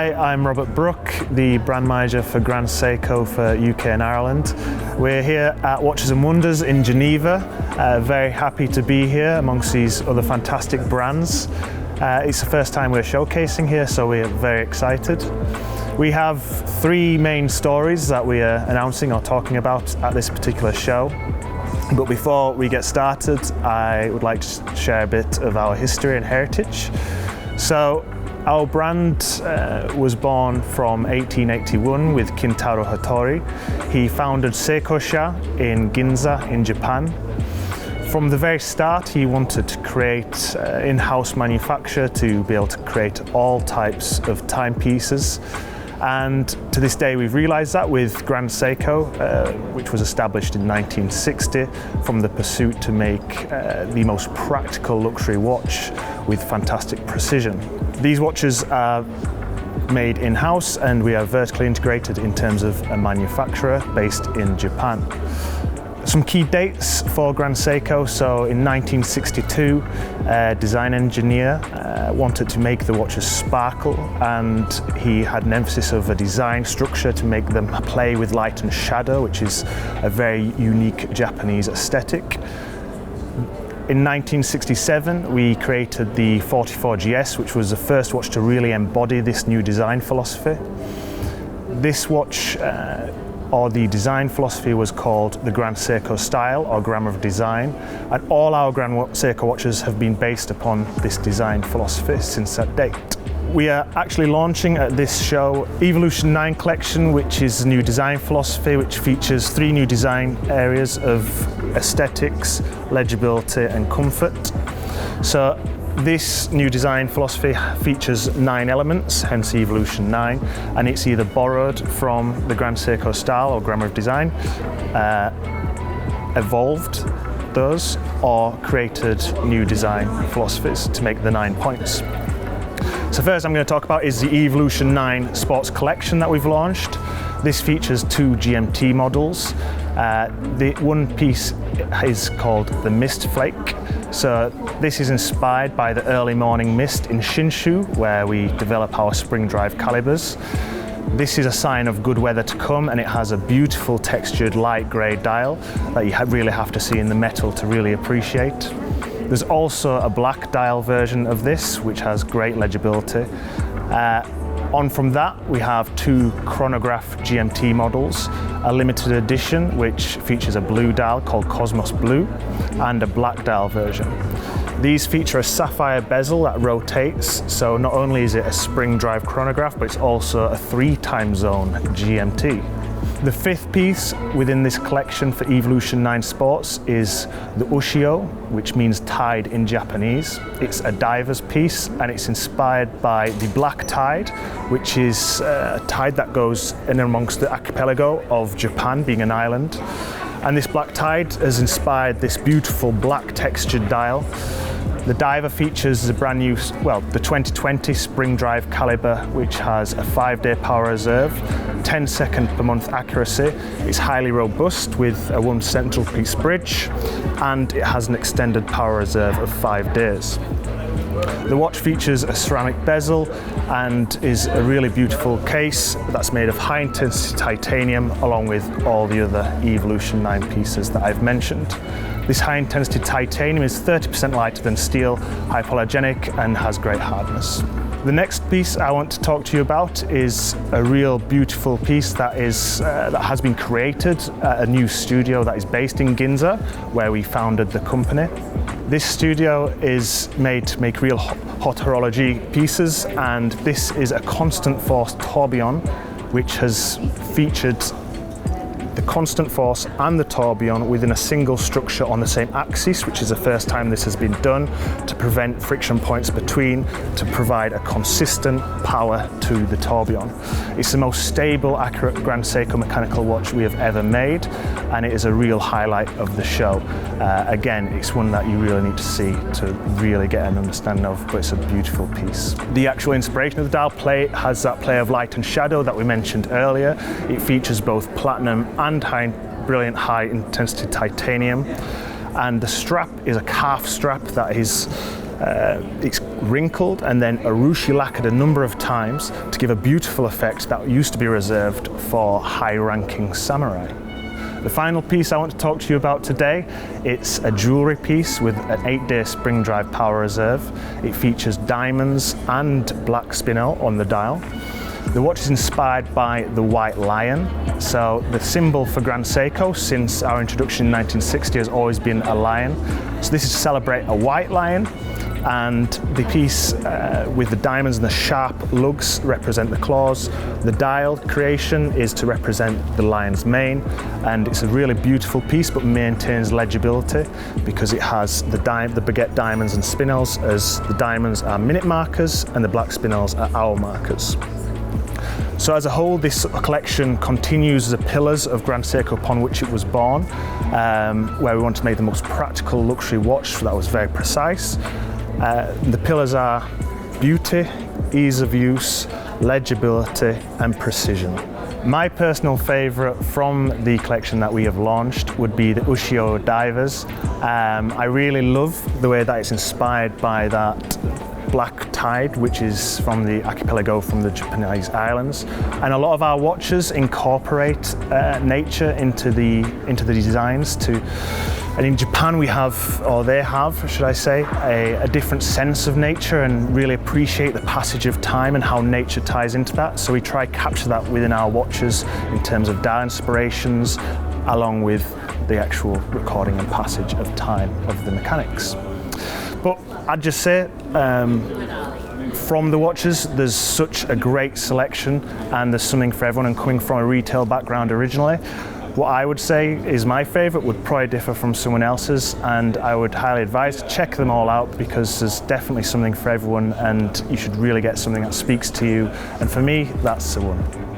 Hi, I'm Robert Brook, the brand manager for Grand Seiko for UK and Ireland. We're here at Watches and Wonders in Geneva. Very happy to be here amongst these other fantastic brands. It's the first time we're showcasing here, so we're very excited. We have three main stories that we are announcing or talking about at this particular show. But before we get started, I would like to share a bit of our history and heritage. So, our brand was born from 1881 with Kintaro Hattori. He founded Seiko in Ginza in Japan. From the very start, he wanted to create in-house manufacture to be able to create all types of timepieces. And to this day, we've realized that with Grand Seiko, which was established in 1960 from the pursuit to make the most practical luxury watch with fantastic precision. These watches are made in-house and we are vertically integrated in terms of a manufacturer based in Japan. Some key dates for Grand Seiko. So in 1962, a design engineer wanted to make the watches sparkle, and he had an emphasis of a design structure to make them play with light and shadow, which is a very unique Japanese aesthetic. In 1967, we created the 44GS, which was the first watch to really embody this new design philosophy. This watch, or the design philosophy, was called the Grand Seiko style or grammar of design, and all our Grand Seiko watches have been based upon this design philosophy since that date. We are actually launching at this show Evolution 9 collection, which is a new design philosophy which features three new design areas of aesthetics, legibility and comfort. So this new design philosophy features 9 elements, hence Evolution 9, and it's either borrowed from the Grand Seiko style or grammar of design, evolved those, or created new design philosophies to make the 9 points. So first I'm going to talk about is the Evolution 9 Sports Collection that we've launched. This features 2 GMT models. The one piece is called the Mist Flake. So this is inspired by the early morning mist in Shinshu, where we develop our spring drive calibers. This is a sign of good weather to come, and it has a beautiful textured light grey dial that you really have to see in the metal to really appreciate. There's also a black dial version of this, which has great legibility. On from that, we have 2 Chronograph GMT models, a limited edition which features a blue dial called Cosmos Blue, and a black dial version. These feature a sapphire bezel that rotates, so not only is it a spring drive chronograph, but it's also a 3 time zone GMT. The 5th piece within this collection for Evolution 9 Sports is the Ushio, which means tide in Japanese. It's a diver's piece, and it's inspired by the black tide, which is a tide that goes in amongst the archipelago of Japan, being an island. And this black tide has inspired this beautiful black textured dial. The diver features the brand new, the 2020 spring drive caliber, which has a 5-day power reserve, 10 second per month accuracy. It's highly robust with a 1 central piece bridge, and it has an extended power reserve of 5 days. The watch features a ceramic bezel and is a really beautiful case that's made of high intensity titanium, along with all the other Evolution 9 pieces that I've mentioned. This high intensity titanium is 30% lighter than steel, hypoallergenic, and has great hardness. The next piece I want to talk to you about is a real beautiful piece that has bbeen created at a new studio that is based in Ginza, where we founded the company. This studio is made to make real hot horology pieces, and this is a constant force Torbjorn, which has featured the constant force and the tourbillon within a single structure on the same axis, which is the first time this has been done, to prevent friction points between, to provide a consistent power to the tourbillon. It's the most stable, accurate Grand Seiko mechanical watch we have ever made, and it is a real highlight of the show. Again, it's one that you really need to see to really get an understanding of, but it's a beautiful piece. The actual inspiration of the dial plate has that play of light and shadow that we mentioned earlier. It features both platinum and brilliant high intensity titanium, and the strap is a calf strap that is It's wrinkled and then urushi lacquered a number of times to give a beautiful effect that used to be reserved for high-ranking samurai. The final piece I want to talk to you about today, it's a jewellery piece with an 8-day spring drive power reserve. It features diamonds and black spinel on the dial. The watch is inspired by the white lion. So the symbol for Grand Seiko since our introduction in 1960 has always been a lion. So this is to celebrate a white lion, and the piece with the diamonds and the sharp lugs represent the claws. The dial creation is to represent the lion's mane, and it's a really beautiful piece but maintains legibility because it has the baguette diamonds and spinels, as the diamonds are minute markers and the black spinels are hour markers. So as a whole, this collection continues the pillars of Grand Seiko upon which it was born, where we want to make the most practical luxury watch that was very precise. The pillars are beauty, ease of use, legibility and precision. My personal favourite from the collection that we have launched would be the Ushio divers. I really love the way that it's inspired by that black tide, which is from the archipelago from the Japanese islands, and a lot of our watches incorporate nature into the designs too. And in Japan we have, or they have, should I say, a different sense of nature and really appreciate the passage of time and how nature ties into that. So we try to capture that within our watches in terms of dial inspirations, along with the actual recording and passage of time of the mechanics. But I'd just say, from the watches, there's such a great selection and there's something for everyone, and coming from a retail background originally, what I would say is my favourite would probably differ from someone else's, and I would highly advise to check them all out because there's definitely something for everyone and you should really get something that speaks to you, and for me, that's the one.